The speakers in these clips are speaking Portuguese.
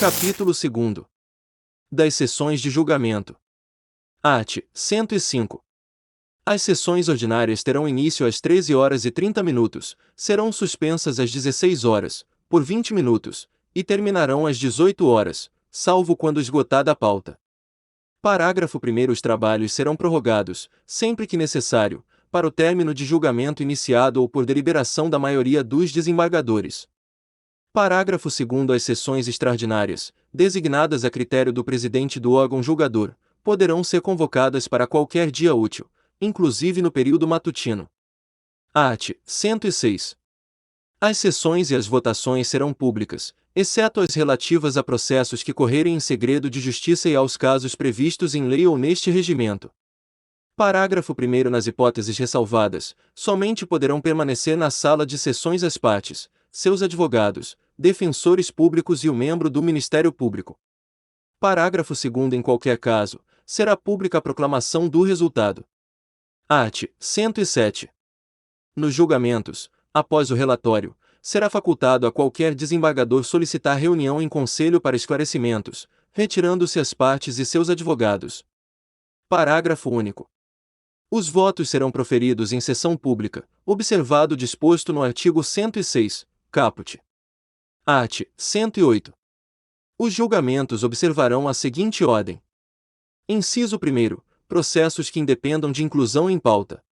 Capítulo 2. Das sessões de julgamento. Art. 105. As sessões ordinárias terão início às 13h30, serão suspensas às 16h, por 20 minutos, e terminarão às 18h, salvo quando esgotada a pauta. Parágrafo 1º. Os trabalhos serão prorrogados, sempre que necessário, para o término de julgamento iniciado ou por deliberação da maioria dos desembargadores. Parágrafo 2º. As sessões extraordinárias, designadas a critério do presidente do órgão julgador, poderão ser convocadas para qualquer dia útil, inclusive no período matutino. Art. 106. As sessões e as votações serão públicas, exceto as relativas a processos que correrem em segredo de justiça e aos casos previstos em lei ou neste regimento. Parágrafo 1º. Nas hipóteses ressalvadas, somente poderão permanecer na sala de sessões as partes, seus advogados, defensores públicos e o membro do Ministério Público. Parágrafo 2º. Em qualquer caso, será pública a proclamação do resultado. Art. 107. Nos julgamentos, após o relatório, será facultado a qualquer desembargador solicitar reunião em conselho para esclarecimentos, retirando-se as partes e seus advogados. Parágrafo único. Os votos serão proferidos em sessão pública, observado o disposto no artigo 106, caput. Art. 108. Os julgamentos observarão a seguinte ordem. Inciso 1º. Processos que independam de inclusão em pauta.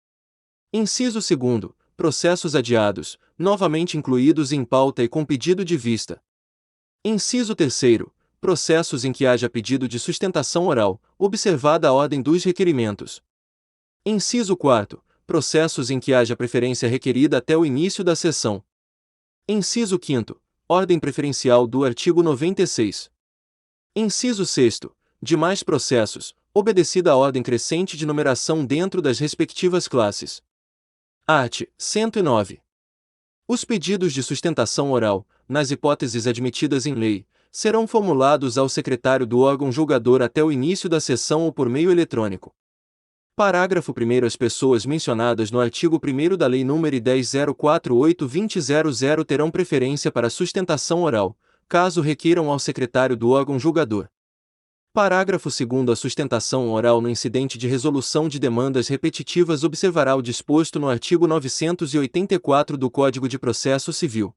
Inciso 2º. Processos adiados, novamente incluídos em pauta e com pedido de vista. Inciso 3º. Processos em que haja pedido de sustentação oral, observada a ordem dos requerimentos. Inciso 4º. Processos em que haja preferência requerida até o início da sessão. Inciso 5º. Ordem preferencial do artigo 96. Inciso 6º. Demais processos, obedecida a ordem crescente de numeração dentro das respectivas classes. Art. 109. Os pedidos de sustentação oral, nas hipóteses admitidas em lei, serão formulados ao secretário do órgão julgador até o início da sessão ou por meio eletrônico. Parágrafo 1º. As pessoas mencionadas no artigo 1º da Lei nº 10.048/2000 terão preferência para sustentação oral, caso requeiram ao secretário do órgão julgador. Parágrafo 2º. A sustentação oral no incidente de resolução de demandas repetitivas observará o disposto no artigo 984 do Código de Processo Civil.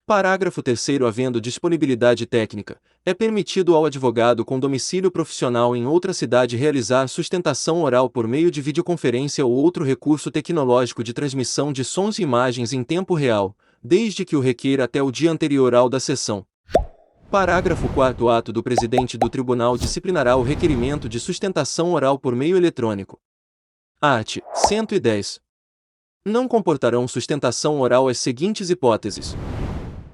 Parágrafo 3º. Havendo disponibilidade técnica, é permitido ao advogado com domicílio profissional em outra cidade realizar sustentação oral por meio de videoconferência ou outro recurso tecnológico de transmissão de sons e imagens em tempo real, desde que o requeira até o dia anterior ao da sessão. Parágrafo 4º. Ato do presidente do tribunal disciplinará o requerimento de sustentação oral por meio eletrônico. Art. 110. Não comportarão sustentação oral as seguintes hipóteses.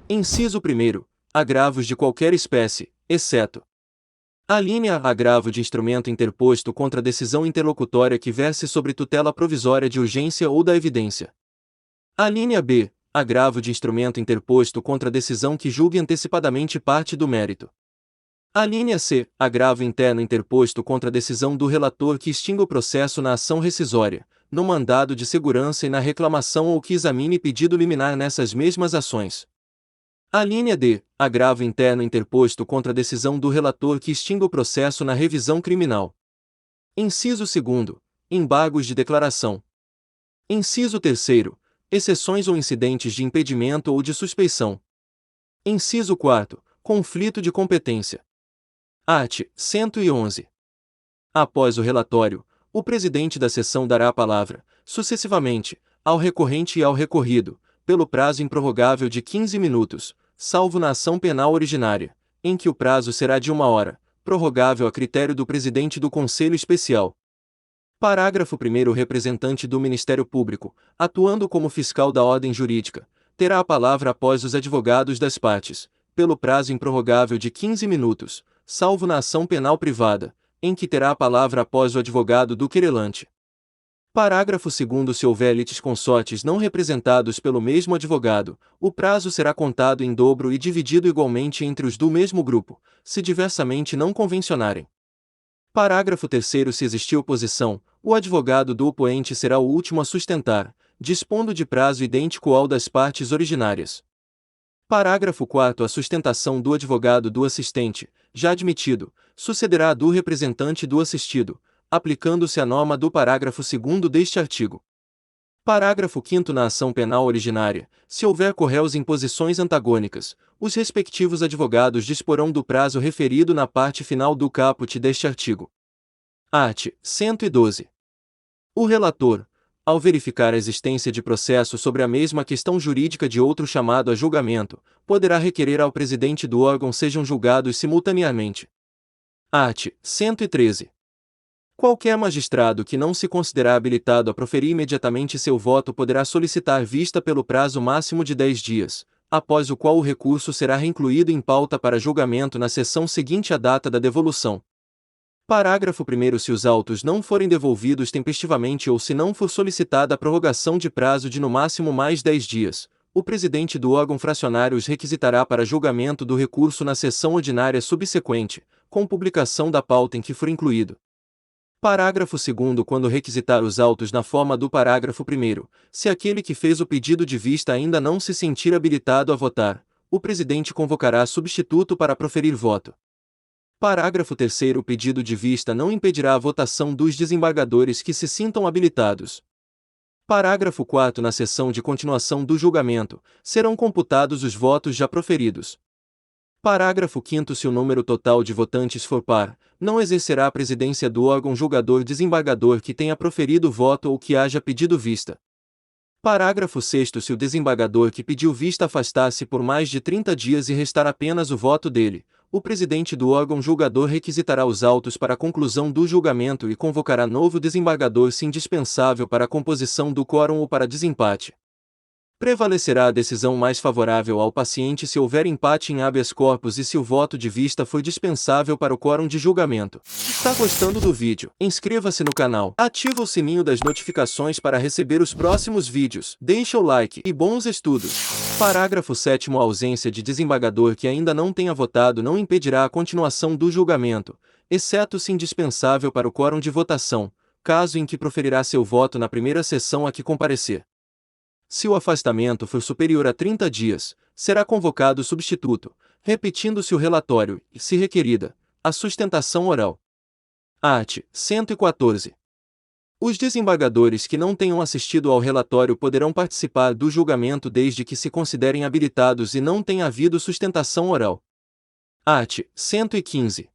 Inciso 1º. Agravos de qualquer espécie, exceto: alínea A. Agravo de instrumento interposto contra decisão interlocutória que verse sobre tutela provisória de urgência ou da evidência. Alínea B. Agravo de instrumento interposto contra decisão que julgue antecipadamente parte do mérito. Alínea C. Agravo interno interposto contra decisão do relator que extinga o processo na ação rescisória, no mandado de segurança e na reclamação ou que examine pedido liminar nessas mesmas ações. Alínea D. Agravo interno interposto contra decisão do relator que extinga o processo na revisão criminal. Inciso 2º. Embargos de declaração. Inciso 3º. Exceções ou incidentes de impedimento ou de suspeição. Inciso 4º. Conflito de competência. Art. 111. Após o relatório, o presidente da sessão dará a palavra, sucessivamente, ao recorrente e ao recorrido, pelo prazo improrrogável de 15 minutos, salvo na ação penal originária, em que o prazo será de 1 hora, prorrogável a critério do presidente do Conselho Especial. Parágrafo 1º. O representante do Ministério Público, atuando como fiscal da ordem jurídica, terá a palavra após os advogados das partes, pelo prazo improrrogável de 15 minutos, salvo na ação penal privada, em que terá a palavra após o advogado do querelante. Parágrafo 2º. Se houver litisconsortes não representados pelo mesmo advogado, o prazo será contado em dobro e dividido igualmente entre os do mesmo grupo, se diversamente não convencionarem. Parágrafo 3º. Se existir oposição, o advogado do opoente será o último a sustentar, dispondo de prazo idêntico ao das partes originárias. Parágrafo 4º. A sustentação do advogado do assistente, já admitido, sucederá a do representante do assistido, aplicando-se a norma do parágrafo 2º deste artigo. Parágrafo 5º. Na ação penal originária, se houver co-réus em posições antagônicas, os respectivos advogados disporão do prazo referido na parte final do caput deste artigo. Art. 112. O relator, ao verificar a existência de processo sobre a mesma questão jurídica de outro chamado a julgamento, poderá requerer ao presidente do órgão sejam julgados simultaneamente. Art. 113. Qualquer magistrado que não se considerar habilitado a proferir imediatamente seu voto poderá solicitar vista pelo prazo máximo de 10 dias, após o qual o recurso será reincluído em pauta para julgamento na sessão seguinte à data da devolução. Parágrafo 1º. Se os autos não forem devolvidos tempestivamente ou se não for solicitada a prorrogação de prazo de no máximo mais 10 dias, o presidente do órgão fracionário os requisitará para julgamento do recurso na sessão ordinária subsequente, com publicação da pauta em que for incluído. Parágrafo 2º. Quando requisitar os autos na forma do parágrafo 1º, se aquele que fez o pedido de vista ainda não se sentir habilitado a votar, o presidente convocará substituto para proferir voto. Parágrafo 3º. O pedido de vista não impedirá a votação dos desembargadores que se sintam habilitados. Parágrafo 4º. Na sessão de continuação do julgamento, serão computados os votos já proferidos. Parágrafo 5º. Se o número total de votantes for par, não exercerá a presidência do órgão julgador desembargador que tenha proferido voto ou que haja pedido vista. Parágrafo 6º. Se o desembargador que pediu vista afastar-se por mais de 30 dias e restar apenas o voto dele, o presidente do órgão julgador requisitará os autos para a conclusão do julgamento e convocará novo desembargador se indispensável para a composição do quórum ou para desempate. Prevalecerá a decisão mais favorável ao paciente se houver empate em habeas corpus e se o voto de vista for dispensável para o quórum de julgamento. Está gostando do vídeo? Inscreva-se no canal, ativa o sininho das notificações para receber os próximos vídeos, deixa o like e bons estudos. Parágrafo 7º. A ausência de desembargador que ainda não tenha votado não impedirá a continuação do julgamento, exceto se indispensável para o quórum de votação, caso em que proferirá seu voto na primeira sessão a que comparecer. Se o afastamento for superior a 30 dias, será convocado substituto, repetindo-se o relatório e, se requerida, a sustentação oral. Art. 114. Os desembargadores que não tenham assistido ao relatório poderão participar do julgamento desde que se considerem habilitados e não tenha havido sustentação oral. Art. 115.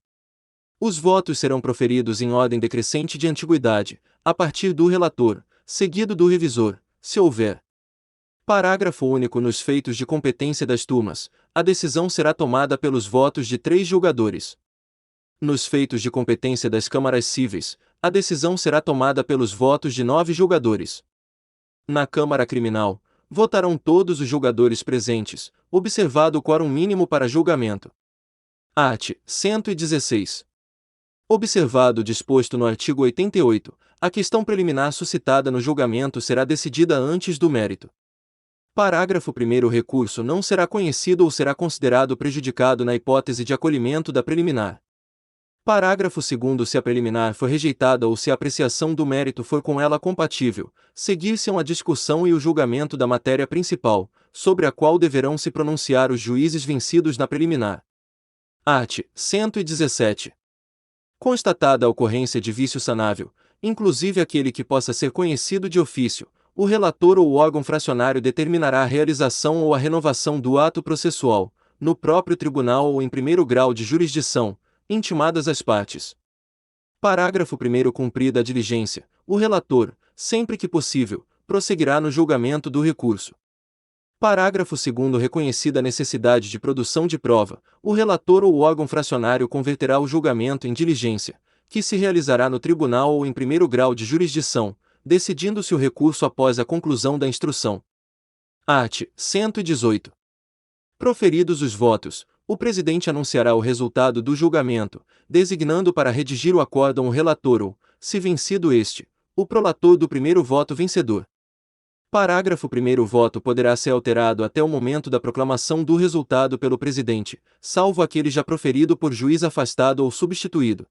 Os votos serão proferidos em ordem decrescente de antiguidade, a partir do relator, seguido do revisor, se houver. Parágrafo único. Nos feitos de competência das turmas, a decisão será tomada pelos votos de 3 julgadores. Nos feitos de competência das câmaras cíveis, a decisão será tomada pelos votos de 9 julgadores. Na Câmara Criminal, votarão todos os julgadores presentes, observado o quórum mínimo para julgamento. Art. 116. Observado o disposto no artigo 88, a questão preliminar suscitada no julgamento será decidida antes do mérito. Parágrafo 1º. O recurso não será conhecido ou será considerado prejudicado na hipótese de acolhimento da preliminar. Parágrafo 2º. Se a preliminar for rejeitada ou se a apreciação do mérito for com ela compatível, seguir-se-ão a discussão e o julgamento da matéria principal, sobre a qual deverão se pronunciar os juízes vencidos na preliminar. Art. 117. Constatada a ocorrência de vício sanável, inclusive aquele que possa ser conhecido de ofício, o relator ou o órgão fracionário determinará a realização ou a renovação do ato processual, no próprio tribunal ou em primeiro grau de jurisdição, intimadas as partes. Parágrafo 1º. Cumprida a diligência, o relator, sempre que possível, prosseguirá no julgamento do recurso. Parágrafo 2º. Reconhecida a necessidade de produção de prova, o relator ou o órgão fracionário converterá o julgamento em diligência, que se realizará no tribunal ou em primeiro grau de jurisdição, decidindo-se o recurso após a conclusão da instrução. Art. 118. Proferidos os votos, o presidente anunciará o resultado do julgamento, designando para redigir o acórdão o relator ou, se vencido este, o prolator do primeiro voto vencedor. Parágrafo 1º. O voto poderá ser alterado até o momento da proclamação do resultado pelo presidente, salvo aquele já proferido por juiz afastado ou substituído.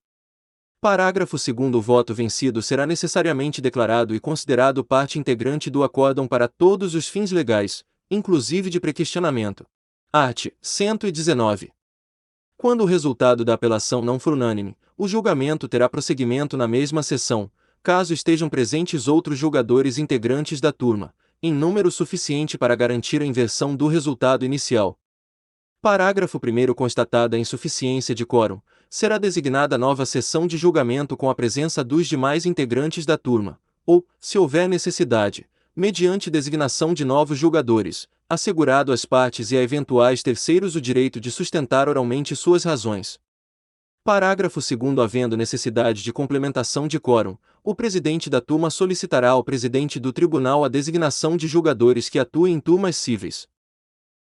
Parágrafo 2º. O voto vencido será necessariamente declarado e considerado parte integrante do acórdão para todos os fins legais, inclusive de prequestionamento. Art. 119. Quando o resultado da apelação não for unânime, o julgamento terá prosseguimento na mesma sessão, caso estejam presentes outros julgadores integrantes da turma, em número suficiente para garantir a inversão do resultado inicial. Parágrafo 1º. Constatada a insuficiência de quórum, será designada nova sessão de julgamento com a presença dos demais integrantes da turma, ou, se houver necessidade, mediante designação de novos julgadores, assegurado às partes e a eventuais terceiros o direito de sustentar oralmente suas razões. Parágrafo 2º. Havendo necessidade de complementação de quórum, o presidente da turma solicitará ao presidente do tribunal a designação de julgadores que atuem em turmas cíveis.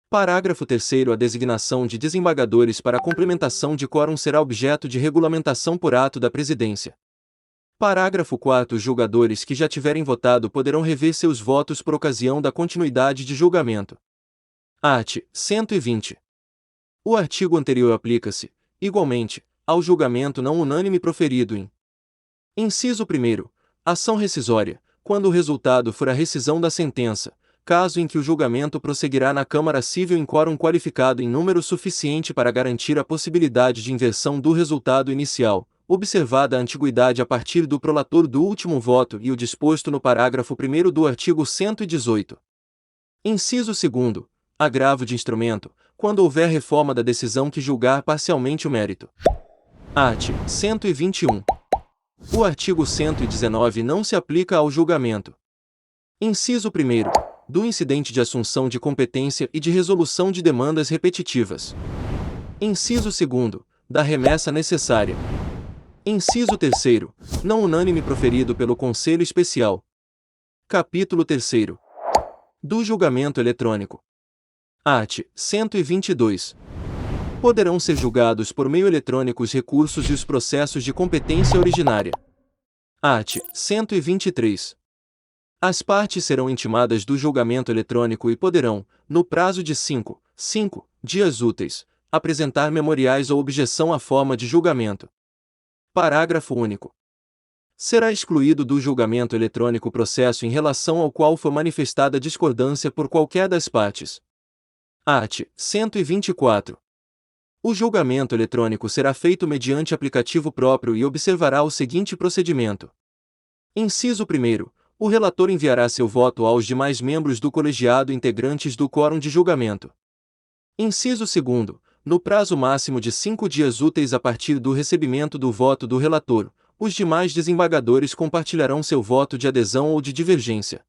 Parágrafo 3º. A designação de desembargadores para a complementação de quórum será objeto de regulamentação por ato da presidência. Parágrafo 4º. Os julgadores que já tiverem votado poderão rever seus votos por ocasião da continuidade de julgamento. Art. 120. O artigo anterior aplica-se, igualmente, ao julgamento não unânime proferido em inciso 1º, ação rescisória, quando o resultado for a rescisão da sentença, caso em que o julgamento prosseguirá na Câmara Cível em quórum qualificado em número suficiente para garantir a possibilidade de inversão do resultado inicial, observada a antiguidade a partir do prolator do último voto e o disposto no parágrafo 1º do artigo 118. Inciso 2º, agravo de instrumento, quando houver reforma da decisão que julgar parcialmente o mérito. Art. 121. O artigo 119 não se aplica ao julgamento. Inciso 1º, do incidente de assunção de competência e de resolução de demandas repetitivas. Inciso 2º, da remessa necessária. Inciso 3º, não unânime proferido pelo Conselho Especial. Capítulo 3º. Do julgamento eletrônico. Art. 122. Poderão ser julgados por meio eletrônico os recursos e os processos de competência originária. Art. 123. As partes serão intimadas do julgamento eletrônico e poderão, no prazo de 5 dias úteis, apresentar memoriais ou objeção à forma de julgamento. Parágrafo único. Será excluído do julgamento eletrônico o processo em relação ao qual for manifestada discordância por qualquer das partes. Art. 124. O julgamento eletrônico será feito mediante aplicativo próprio e observará o seguinte procedimento. Inciso 1º. O relator enviará seu voto aos demais membros do colegiado integrantes do quórum de julgamento. Inciso 2º. No prazo máximo de 5 dias úteis a partir do recebimento do voto do relator, os demais desembargadores compartilharão seu voto de adesão ou de divergência.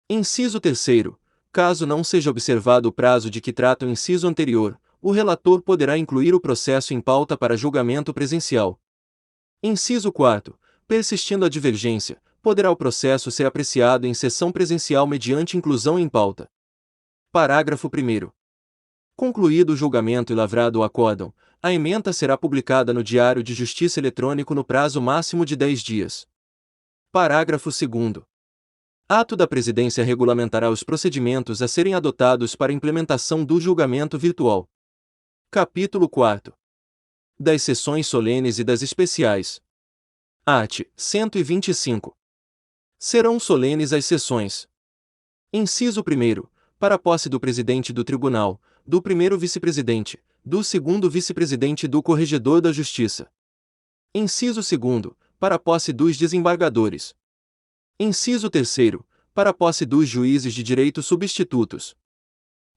Inciso 3º. Caso não seja observado o prazo de que trata o inciso anterior, o relator poderá incluir o processo em pauta para julgamento presencial. Inciso 4º. Persistindo a divergência, poderá o processo ser apreciado em sessão presencial mediante inclusão em pauta. Parágrafo 1º. Concluído o julgamento e lavrado o acórdão, a ementa será publicada no Diário de Justiça Eletrônico no prazo máximo de 10 dias. Parágrafo 2º. Ato da Presidência regulamentará os procedimentos a serem adotados para implementação do julgamento virtual. Capítulo 4. Das sessões solenes e das especiais. Art. 125. Serão solenes as sessões. Inciso 1º. Para a posse do presidente do tribunal, do primeiro vice-presidente, do segundo vice-presidente e do corregedor da justiça. Inciso 2º. Para a posse dos desembargadores. Inciso 3º. Para a posse dos juízes de direito substitutos.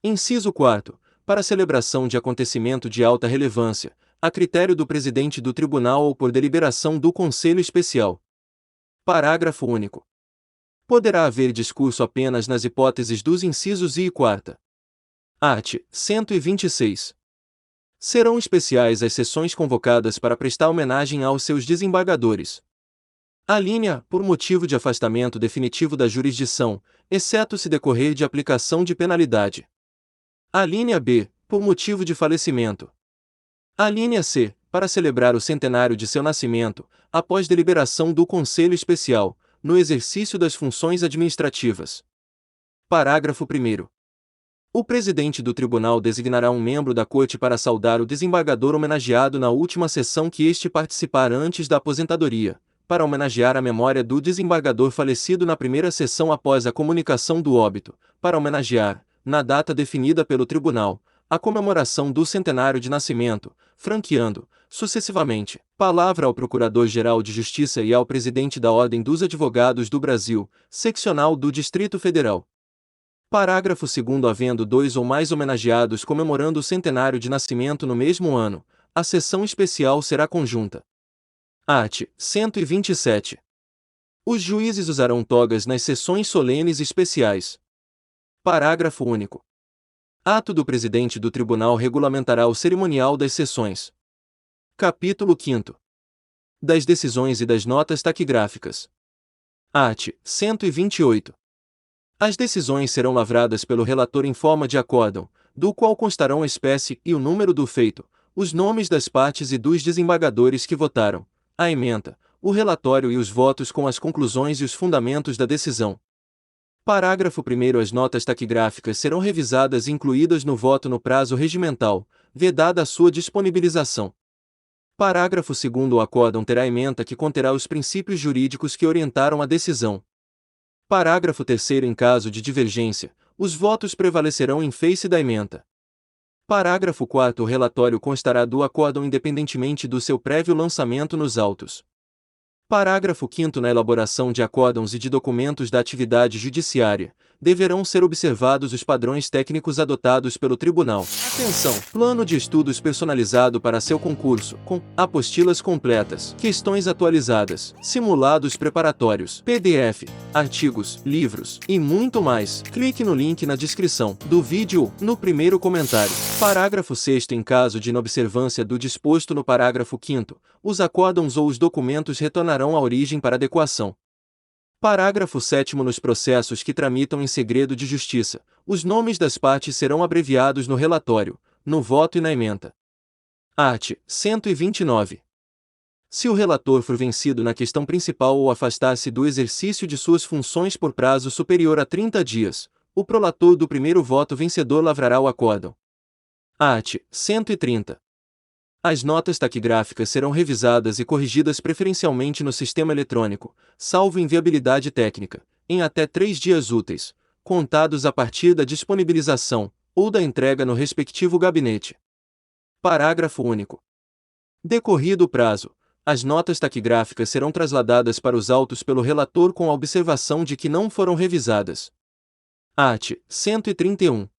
Inciso 4º. Para a celebração de acontecimento de alta relevância, a critério do presidente do tribunal ou por deliberação do Conselho Especial. Parágrafo único. Poderá haver discurso apenas nas hipóteses dos incisos I e 4ª. Art. 126. Serão especiais as sessões convocadas para prestar homenagem aos seus desembargadores. Alínea, por motivo de afastamento definitivo da jurisdição, exceto se decorrer de aplicação de penalidade. Alínea B, por motivo de falecimento. Alínea C, para celebrar o centenário de seu nascimento, após deliberação do Conselho Especial, no exercício das funções administrativas. Parágrafo 1º. O presidente do tribunal designará um membro da corte para saudar o desembargador homenageado na última sessão que este participar antes da aposentadoria, para homenagear a memória do desembargador falecido na primeira sessão após a comunicação do óbito, para homenagear, na data definida pelo tribunal, a comemoração do centenário de nascimento, franqueando, sucessivamente, palavra ao Procurador-Geral de Justiça e ao Presidente da Ordem dos Advogados do Brasil, seccional do Distrito Federal. Parágrafo 2º. Havendo dois ou mais homenageados comemorando o centenário de nascimento no mesmo ano, a sessão especial será conjunta. Art. 127. Os juízes usarão togas nas sessões solenes especiais. Parágrafo único. Ato do Presidente do Tribunal regulamentará o cerimonial das sessões. Capítulo 5º. Das decisões e das notas taquigráficas. Art. 128. As decisões serão lavradas pelo relator em forma de acórdão, do qual constarão a espécie e o número do feito, os nomes das partes e dos desembargadores que votaram, a ementa, o relatório e os votos com as conclusões e os fundamentos da decisão. Parágrafo 1º. As notas taquigráficas serão revisadas e incluídas no voto no prazo regimental, vedada a sua disponibilização. Parágrafo 2º. O acórdão terá ementa que conterá os princípios jurídicos que orientaram a decisão. Parágrafo 3º. Em caso de divergência, os votos prevalecerão em face da ementa. Parágrafo 4º. O relatório constará do acórdão independentemente do seu prévio lançamento nos autos. Parágrafo 5º. Na elaboração de acórdãos e de documentos da atividade judiciária, deverão ser observados os padrões técnicos adotados pelo Tribunal. Atenção! Plano de estudos personalizado para seu concurso, com apostilas completas, questões atualizadas, simulados preparatórios, PDF, artigos, livros e muito mais. Clique no link na descrição do vídeo, no primeiro comentário. Parágrafo 6º. Em caso de inobservância do disposto no parágrafo 5º, os acórdãos ou os documentos retornarão à origem para adequação. Parágrafo 7º. Nos processos que tramitam em segredo de justiça, os nomes das partes serão abreviados no relatório, no voto e na ementa. Art. 129. Se o relator for vencido na questão principal ou afastar-se do exercício de suas funções por prazo superior a 30 dias, o prolator do primeiro voto vencedor lavrará o acórdão. Art. 130. As notas taquigráficas serão revisadas e corrigidas preferencialmente no sistema eletrônico, salvo inviabilidade técnica, em até 3 dias úteis, contados a partir da disponibilização, ou da entrega no respectivo gabinete. Parágrafo único. Decorrido o prazo, as notas taquigráficas serão trasladadas para os autos pelo relator com a observação de que não foram revisadas. Art. 131.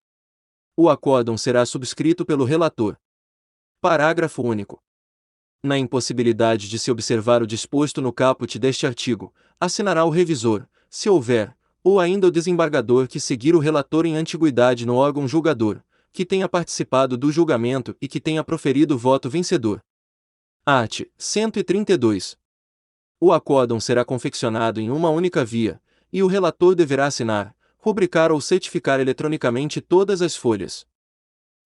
O acórdão será subscrito pelo relator. Parágrafo único. Na impossibilidade de se observar o disposto no caput deste artigo, assinará o revisor, se houver, ou ainda o desembargador que seguir o relator em antiguidade no órgão julgador, que tenha participado do julgamento e que tenha proferido o voto vencedor. Art. 132. O acórdão será confeccionado em uma única via, e o relator deverá assinar, rubricar ou certificar eletronicamente todas as folhas.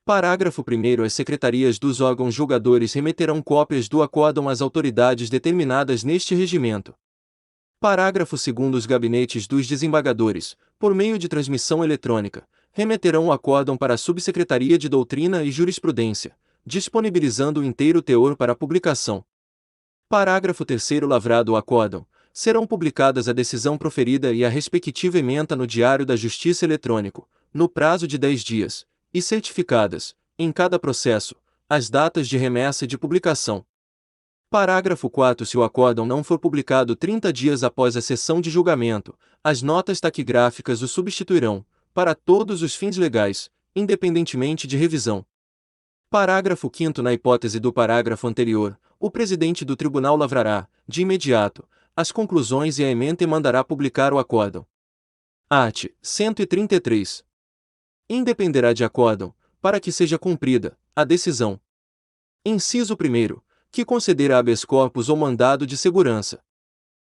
Parágrafo 1º. As secretarias dos órgãos julgadores remeterão cópias do acórdão às autoridades determinadas neste regimento. Parágrafo 2º. Os gabinetes dos desembargadores, por meio de transmissão eletrônica, remeterão o acórdão para a Subsecretaria de Doutrina e Jurisprudência, disponibilizando o inteiro teor para publicação. Parágrafo 3º. Lavrado o acórdão, serão publicadas a decisão proferida e a respectiva ementa no Diário da Justiça eletrônico, no prazo de 10 dias, e certificadas, em cada processo, as datas de remessa e de publicação. Parágrafo 4º. Se o acórdão não for publicado 30 dias após a sessão de julgamento, as notas taquigráficas o substituirão, para todos os fins legais, independentemente de revisão. Parágrafo 5º. Na hipótese do parágrafo anterior, o presidente do tribunal lavrará, de imediato, as conclusões e a ementa e mandará publicar o acórdão. Art. 133. Independerá de acórdão, para que seja cumprida, a decisão. Inciso 1º, que conceder habeas corpus ou mandado de segurança.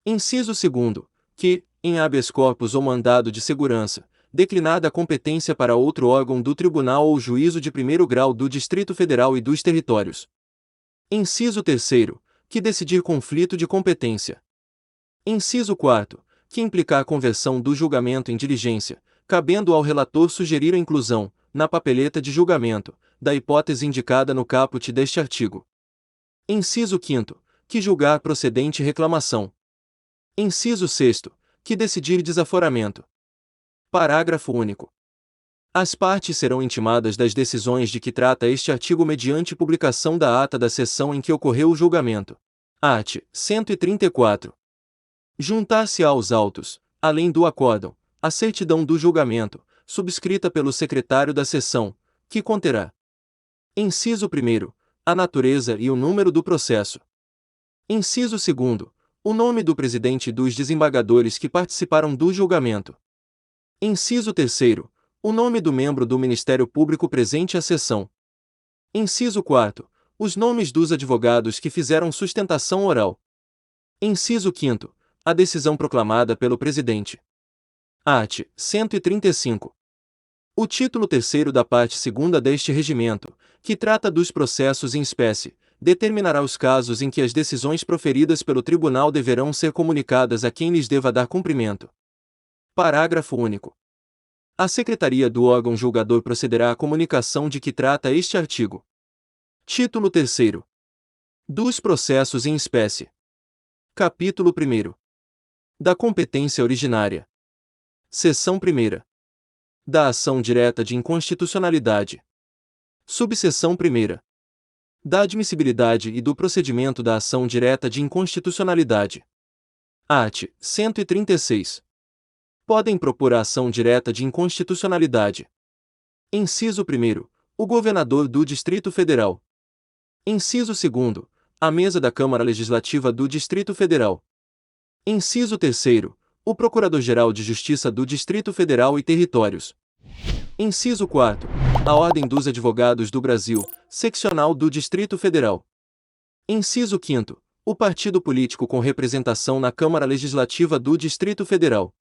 Inciso 2º, que, em habeas corpus ou mandado de segurança, declinada a competência para outro órgão do tribunal ou juízo de primeiro grau do Distrito Federal e dos Territórios. Inciso 3º, que decidir conflito de competência. Inciso 4º, que implicar conversão do julgamento em diligência, cabendo ao relator sugerir a inclusão, na papeleta de julgamento, da hipótese indicada no caput deste artigo. Inciso 5º, que julgar procedente reclamação. Inciso 6º, que decidir desaforamento. Parágrafo único. As partes serão intimadas das decisões de que trata este artigo mediante publicação da ata da sessão em que ocorreu o julgamento. Art. 134. Juntar-se aos autos, além do acórdão, a certidão do julgamento, subscrita pelo secretário da sessão, que conterá: inciso 1º, a natureza e o número do processo. Inciso 2º, o nome do presidente e dos desembargadores que participaram do julgamento. Inciso 3º, o nome do membro do Ministério Público presente à sessão. Inciso 4º, os nomes dos advogados que fizeram sustentação oral. Inciso 5º, a decisão proclamada pelo presidente. Art. 135. O título 3º da parte 2ª deste regimento, que trata dos processos em espécie, determinará os casos em que as decisões proferidas pelo tribunal deverão ser comunicadas a quem lhes deva dar cumprimento. Parágrafo único. A secretaria do órgão julgador procederá à comunicação de que trata este artigo. Título 3º. Dos processos em espécie. Capítulo 1º. Da competência originária. Seção 1ª. Da ação direta de inconstitucionalidade. Subseção 1ª. Da admissibilidade e do procedimento da ação direta de inconstitucionalidade. Art. 136. Podem propor a ação direta de inconstitucionalidade. Inciso 1º. O governador do Distrito Federal. Inciso 2º. A mesa da Câmara Legislativa do Distrito Federal. Inciso 3º. O Procurador-Geral de Justiça do Distrito Federal e Territórios. Inciso 4º. A Ordem dos Advogados do Brasil, seccional do Distrito Federal. Inciso 5º. O partido político com representação na Câmara Legislativa do Distrito Federal.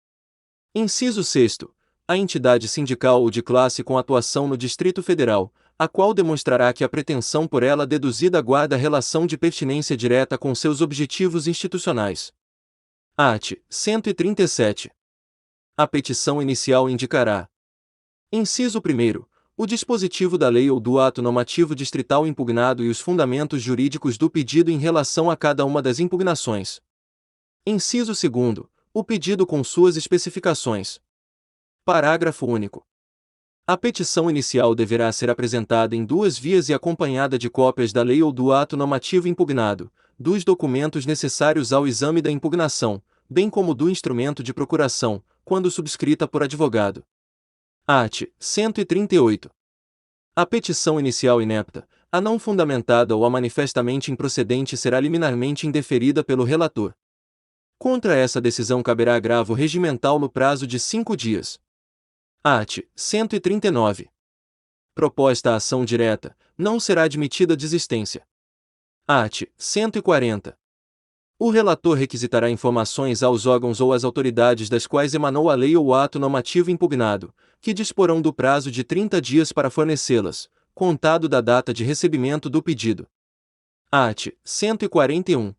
Inciso 6º. A entidade sindical ou de classe com atuação no Distrito Federal, a qual demonstrará que a pretensão por ela deduzida guarda relação de pertinência direta com seus objetivos institucionais. Art. 137. A petição inicial indicará: inciso 1º, o dispositivo da lei ou do ato normativo distrital impugnado e os fundamentos jurídicos do pedido em relação a cada uma das impugnações. Inciso 2º, o pedido com suas especificações. Parágrafo único. A petição inicial deverá ser apresentada em 2 vias e acompanhada de cópias da lei ou do ato normativo impugnado, dos documentos necessários ao exame da impugnação, bem como do instrumento de procuração, quando subscrita por advogado. Art. 138. A petição inicial inepta, a não fundamentada ou a manifestamente improcedente será liminarmente indeferida pelo relator. Contra essa decisão caberá agravo regimental no prazo de 5 dias. Art. 139. Proposta a ação direta, não será admitida desistência. Art. 140. O relator requisitará informações aos órgãos ou às autoridades das quais emanou a lei ou o ato normativo impugnado, que disporão do prazo de 30 dias para fornecê-las, contado da data de recebimento do pedido. Art. 141.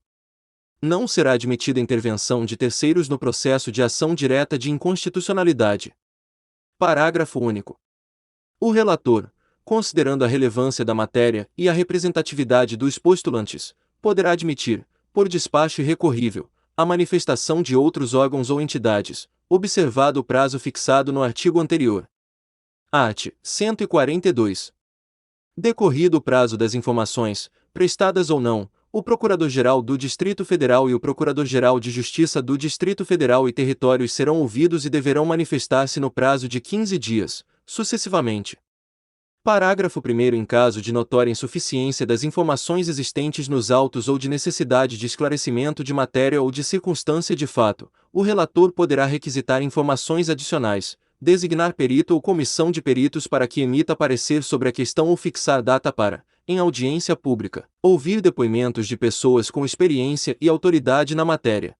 Não será admitida intervenção de terceiros no processo de ação direta de inconstitucionalidade. Parágrafo único. O relator, considerando a relevância da matéria e a representatividade dos postulantes, poderá admitir, por despacho irrecorrível, a manifestação de outros órgãos ou entidades, observado o prazo fixado no artigo anterior. Art. 142. Decorrido o prazo das informações, prestadas ou não, o Procurador-Geral do Distrito Federal e o Procurador-Geral de Justiça do Distrito Federal e Territórios serão ouvidos e deverão manifestar-se no prazo de 15 dias, sucessivamente. Parágrafo 1º. Em caso de notória insuficiência das informações existentes nos autos ou de necessidade de esclarecimento de matéria ou de circunstância de fato, o relator poderá requisitar informações adicionais, designar perito ou comissão de peritos para que emita parecer sobre a questão ou fixar data para, em audiência pública, ouvir depoimentos de pessoas com experiência e autoridade na matéria.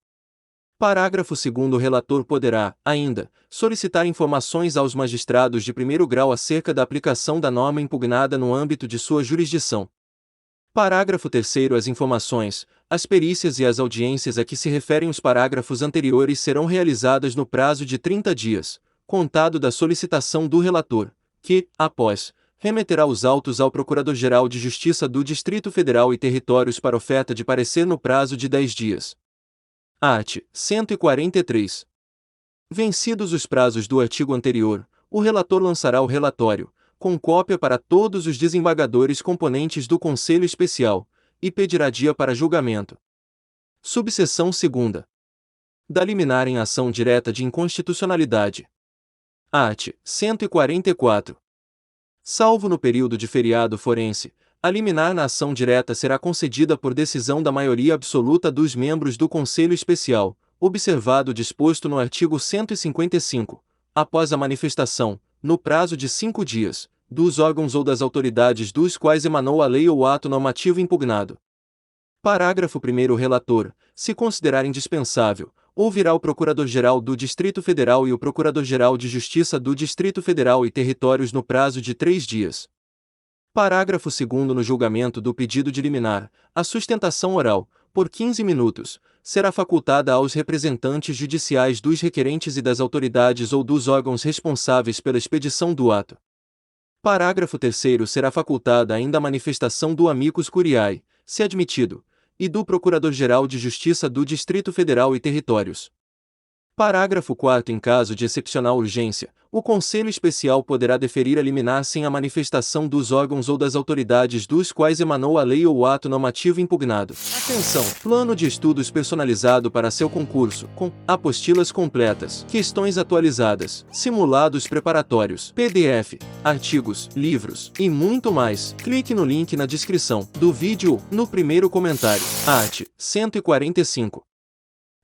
Parágrafo 2º. O relator poderá, ainda, solicitar informações aos magistrados de primeiro grau acerca da aplicação da norma impugnada no âmbito de sua jurisdição. Parágrafo 3º. As informações, as perícias e as audiências a que se referem os parágrafos anteriores serão realizadas no prazo de 30 dias, contado da solicitação do relator, que, após, remeterá os autos ao Procurador-Geral de Justiça do Distrito Federal e Territórios para oferta de parecer no prazo de 10 dias. Art. 143. Vencidos os prazos do artigo anterior, o relator lançará o relatório, com cópia para todos os desembargadores componentes do Conselho Especial, e pedirá dia para julgamento. Subseção 2ª. Da liminar em ação direta de inconstitucionalidade. Art. 144. Salvo no período de feriado forense, a liminar na ação direta será concedida por decisão da maioria absoluta dos membros do Conselho Especial, observado o disposto no artigo 155, após a manifestação, no prazo de 5 dias, dos órgãos ou das autoridades dos quais emanou a lei ou ato normativo impugnado. Parágrafo 1º. O relator, se considerar indispensável, ouvirá o Procurador-Geral do Distrito Federal e o Procurador-Geral de Justiça do Distrito Federal e Territórios no prazo de 3 dias. Parágrafo 2º. No julgamento do pedido de liminar, a sustentação oral, por 15 minutos, será facultada aos representantes judiciais dos requerentes e das autoridades ou dos órgãos responsáveis pela expedição do ato. Parágrafo 3º. Será facultada ainda a manifestação do amicus curiae, se admitido, e do Procurador-Geral de Justiça do Distrito Federal e Territórios. Parágrafo 4º. Em caso de excepcional urgência, o Conselho Especial poderá deferir a liminar sem a manifestação dos órgãos ou das autoridades dos quais emanou a lei ou o ato normativo impugnado. Atenção! Plano de estudos personalizado para seu concurso, com apostilas completas, questões atualizadas, simulados preparatórios, PDF, artigos, livros e muito mais. Clique no link na descrição do vídeo, no primeiro comentário. Art. 145.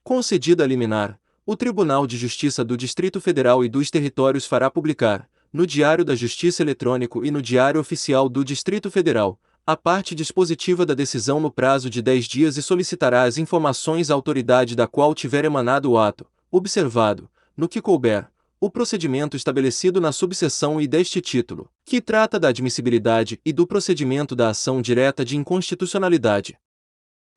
Concedida a liminar, o Tribunal de Justiça do Distrito Federal e dos Territórios fará publicar, no Diário da Justiça Eletrônico e no Diário Oficial do Distrito Federal, a parte dispositiva da decisão no prazo de 10 dias e solicitará as informações à autoridade da qual tiver emanado o ato, observado, no que couber, o procedimento estabelecido na subseção I deste título, que trata da admissibilidade e do procedimento da ação direta de inconstitucionalidade.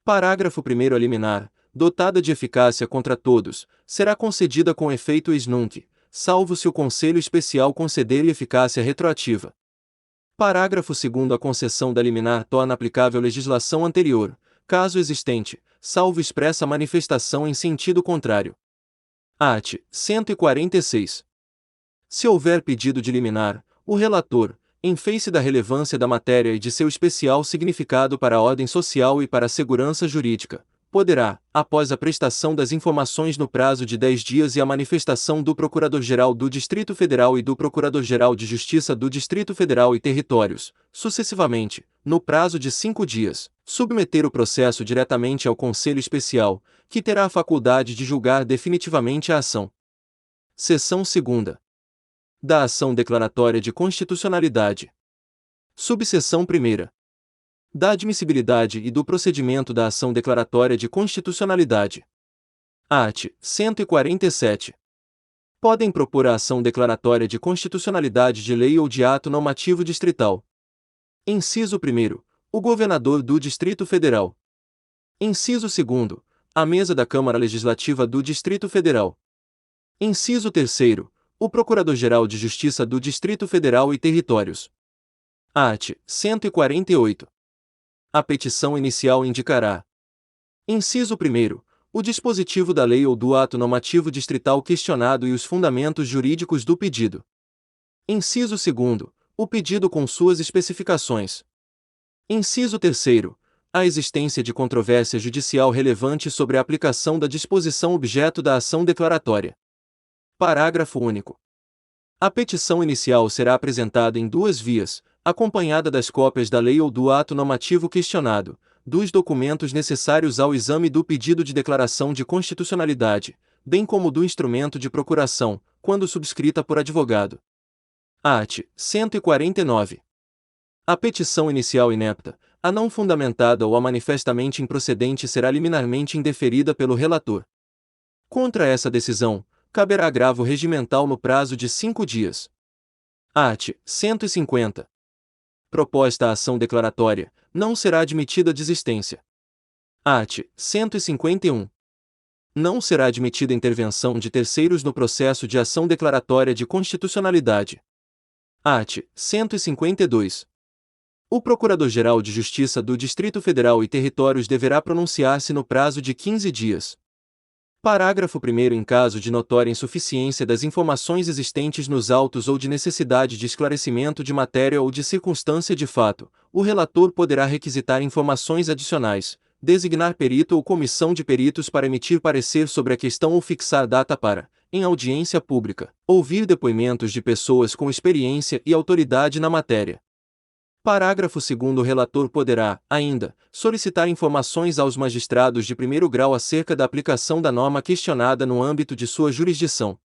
Parágrafo 1º. A liminar, dotada de eficácia contra todos, será concedida com efeito ex nunc, salvo se o Conselho Especial conceder-lhe eficácia retroativa. Parágrafo 2º. A concessão da liminar torna aplicável legislação anterior, caso existente, salvo expressa manifestação em sentido contrário. Art. 146. Se houver pedido de liminar, o relator, em face da relevância da matéria e de seu especial significado para a ordem social e para a segurança jurídica, poderá, após a prestação das informações no prazo de 10 dias e a manifestação do Procurador-Geral do Distrito Federal e do Procurador-Geral de Justiça do Distrito Federal e Territórios, sucessivamente, no prazo de 5 dias, submeter o processo diretamente ao Conselho Especial, que terá a faculdade de julgar definitivamente a ação. Seção 2ª. Da ação declaratória de constitucionalidade. Subseção 1ª. Da admissibilidade e do procedimento da ação declaratória de constitucionalidade. Art. 147. Podem propor a ação declaratória de constitucionalidade de lei ou de ato normativo distrital. Inciso 1º. O governador do Distrito Federal. Inciso 2º. A mesa da Câmara Legislativa do Distrito Federal. Inciso 3º. O Procurador-Geral de Justiça do Distrito Federal e Territórios. Art. 148. A petição inicial indicará. Inciso 1º. O dispositivo da lei ou do ato normativo distrital questionado e os fundamentos jurídicos do pedido. Inciso 2º. O pedido com suas especificações. Inciso 3º. A existência de controvérsia judicial relevante sobre a aplicação da disposição objeto da ação declaratória. Parágrafo único. A petição inicial será apresentada em 2 vias, acompanhada das cópias da lei ou do ato normativo questionado, dos documentos necessários ao exame do pedido de declaração de constitucionalidade, bem como do instrumento de procuração, quando subscrita por advogado. Art. 149. A petição inicial inepta, a não fundamentada ou a manifestamente improcedente será liminarmente indeferida pelo relator. Contra essa decisão, caberá agravo regimental no prazo de 5 dias. Art. 150. Proposta a ação declaratória, não será admitida desistência. Art. 151. Não será admitida intervenção de terceiros no processo de ação declaratória de constitucionalidade. Art. 152. O Procurador-Geral de Justiça do Distrito Federal e Territórios deverá pronunciar-se no prazo de 15 dias. Parágrafo 1º. Em caso de notória insuficiência das informações existentes nos autos ou de necessidade de esclarecimento de matéria ou de circunstância de fato, o relator poderá requisitar informações adicionais, designar perito ou comissão de peritos para emitir parecer sobre a questão ou fixar data para, em audiência pública, ouvir depoimentos de pessoas com experiência e autoridade na matéria. Parágrafo 2º. O relator poderá, ainda, solicitar informações aos magistrados de primeiro grau acerca da aplicação da norma questionada no âmbito de sua jurisdição.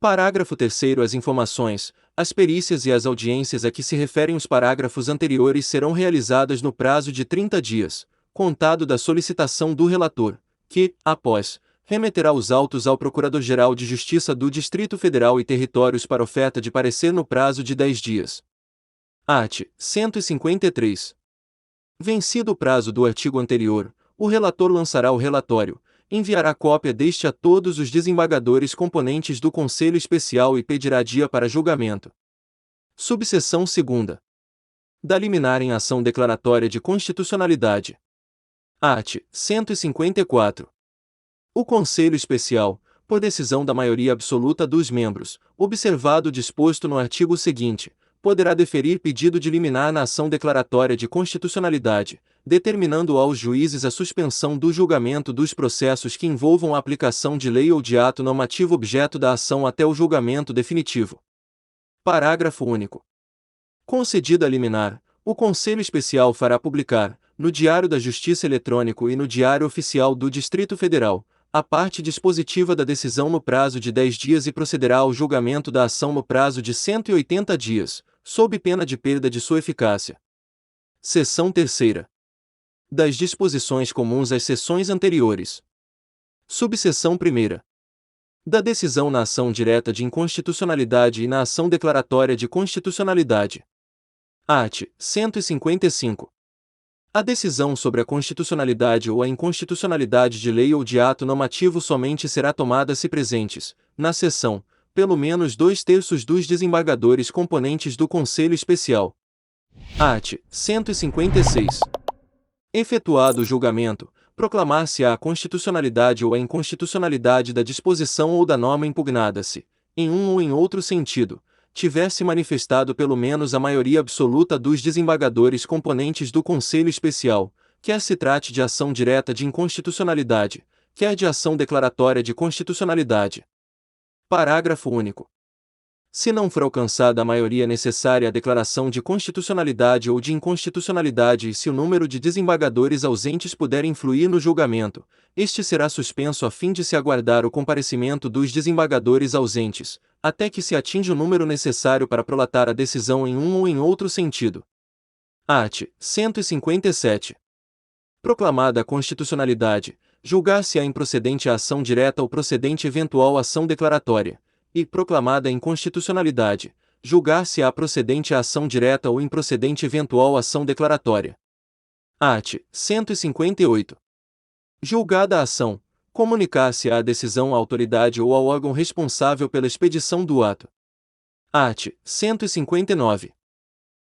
Parágrafo 3º. As informações, as perícias e as audiências a que se referem os parágrafos anteriores serão realizadas no prazo de 30 dias, contado da solicitação do relator, que, após, remeterá os autos ao Procurador-Geral de Justiça do Distrito Federal e Territórios para oferta de parecer no prazo de 10 dias. Art. 153. Vencido o prazo do artigo anterior, o relator lançará o relatório, enviará cópia deste a todos os desembargadores componentes do Conselho Especial e pedirá dia para julgamento. Subseção 2ª. Da liminar em ação declaratória de constitucionalidade. Art. 154. O Conselho Especial, por decisão da maioria absoluta dos membros, observado o disposto no artigo seguinte, poderá deferir pedido de liminar na ação declaratória de constitucionalidade, determinando aos juízes a suspensão do julgamento dos processos que envolvam a aplicação de lei ou de ato normativo objeto da ação até o julgamento definitivo. Parágrafo único. Concedida a liminar, o Conselho Especial fará publicar, no Diário da Justiça Eletrônico e no Diário Oficial do Distrito Federal, a parte dispositiva da decisão no prazo de 10 dias e procederá ao julgamento da ação no prazo de 180 dias, sob pena de perda de sua eficácia. Seção 3ª. Das disposições comuns às seções anteriores. Subseção 1ª. Da decisão na ação direta de inconstitucionalidade e na ação declaratória de constitucionalidade. Art. 155. A decisão sobre a constitucionalidade ou a inconstitucionalidade de lei ou de ato normativo somente será tomada se presentes, na sessão, pelo menos 2/3 dos desembargadores componentes do Conselho Especial. Art. 156. Efetuado o julgamento, proclamar-se-á a constitucionalidade ou a inconstitucionalidade da disposição ou da norma impugnada se, em um ou em outro sentido, tiver-se manifestado pelo menos a maioria absoluta dos desembargadores componentes do Conselho Especial, quer se trate de ação direta de inconstitucionalidade, quer de ação declaratória de constitucionalidade. Parágrafo único. Se não for alcançada a maioria necessária à declaração de constitucionalidade ou de inconstitucionalidade e se o número de desembargadores ausentes puder influir no julgamento, este será suspenso a fim de se aguardar o comparecimento dos desembargadores ausentes, até que se atinja o número necessário para prolatar a decisão em um ou em outro sentido. Art. 157. Proclamada a constitucionalidade, julgar-se-á improcedente a ação direta ou procedente eventual ação declaratória, e, proclamada a inconstitucionalidade, julgar-se-á procedente a ação direta ou improcedente eventual ação declaratória. Art. 158. Julgada a ação, comunicar-se-á a decisão à autoridade ou ao órgão responsável pela expedição do ato. Art. 159.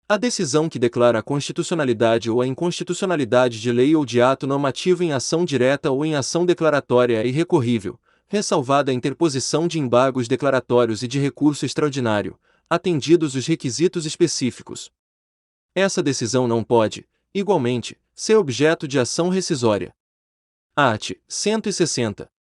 A decisão que declara a constitucionalidade ou a inconstitucionalidade de lei ou de ato normativo em ação direta ou em ação declaratória é irrecorrível, ressalvada a interposição de embargos declaratórios e de recurso extraordinário, atendidos os requisitos específicos. Essa decisão não pode, igualmente, ser objeto de ação rescisória. Art. 160.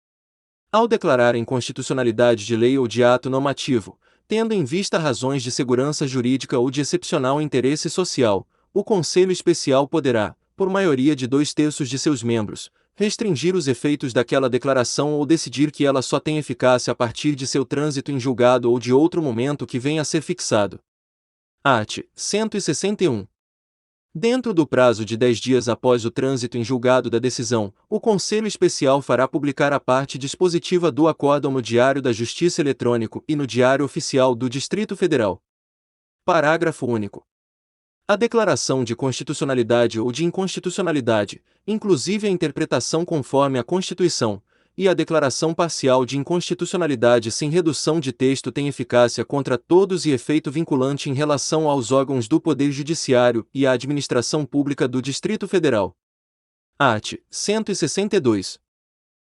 Ao declarar a inconstitucionalidade de lei ou de ato normativo, tendo em vista razões de segurança jurídica ou de excepcional interesse social, o Conselho Especial poderá, por maioria de 2/3 de seus membros, restringir os efeitos daquela declaração ou decidir que ela só tem eficácia a partir de seu trânsito em julgado ou de outro momento que venha a ser fixado. Art. 161. Dentro do prazo de 10 dias após o trânsito em julgado da decisão, o Conselho Especial fará publicar a parte dispositiva do acórdão no Diário da Justiça Eletrônico e no Diário Oficial do Distrito Federal. Parágrafo único. A declaração de constitucionalidade ou de inconstitucionalidade, inclusive a interpretação conforme a Constituição, e a declaração parcial de inconstitucionalidade sem redução de texto tem eficácia contra todos e efeito vinculante em relação aos órgãos do Poder Judiciário e à administração pública do Distrito Federal. Art. 162.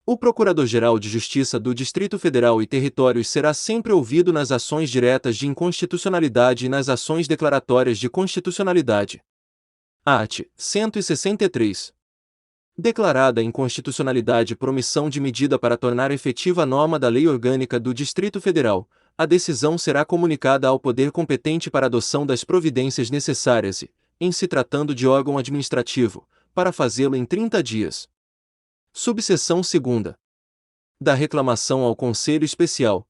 O Procurador-Geral de Justiça do Distrito Federal e Territórios será sempre ouvido nas ações diretas de inconstitucionalidade e nas ações declaratórias de constitucionalidade. Art. 163. Declarada a inconstitucionalidade por omissão de medida para tornar efetiva a norma da Lei Orgânica do Distrito Federal, a decisão será comunicada ao poder competente para adoção das providências necessárias e, em se tratando de órgão administrativo, para fazê-lo em 30 dias. Subseção 2ª. Da reclamação ao Conselho Especial.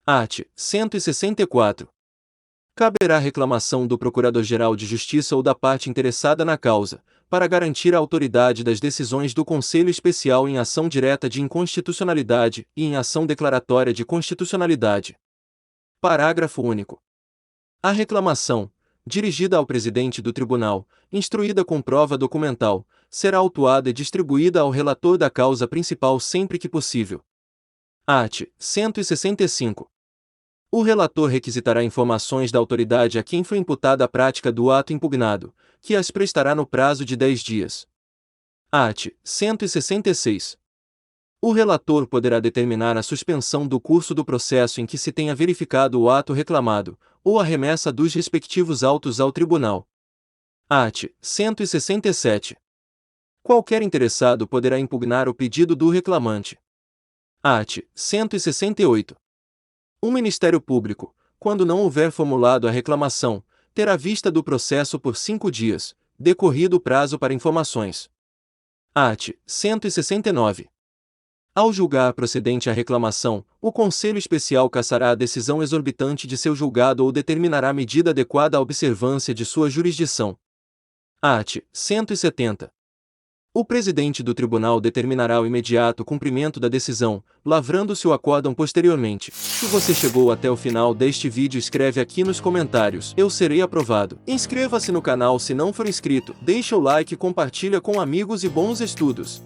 Art. 164. Caberá reclamação do Procurador-Geral de Justiça ou da parte interessada na causa, para garantir a autoridade das decisões do Conselho Especial em ação direta de inconstitucionalidade e em ação declaratória de constitucionalidade. Parágrafo único. A reclamação, dirigida ao presidente do tribunal, instruída com prova documental, será autuada e distribuída ao relator da causa principal sempre que possível. Art. 165. O relator requisitará informações da autoridade a quem foi imputada a prática do ato impugnado, que as prestará no prazo de 10 dias. Art. 166. O relator poderá determinar a suspensão do curso do processo em que se tenha verificado o ato reclamado, ou a remessa dos respectivos autos ao tribunal. Art. 167. Qualquer interessado poderá impugnar o pedido do reclamante. Art. 168. O Ministério Público, quando não houver formulado a reclamação, terá vista do processo por 5 dias, decorrido o prazo para informações. Art. 169. Ao julgar procedente a reclamação, o Conselho Especial cassará a decisão exorbitante de seu julgado ou determinará medida adequada à observância de sua jurisdição. Art. 170. O presidente do tribunal determinará o imediato cumprimento da decisão, lavrando-se o acórdão posteriormente. Se você chegou até o final deste vídeo, escreve aqui nos comentários: eu serei aprovado. Inscreva-se no canal se não for inscrito, deixa o like e compartilha com amigos e bons estudos.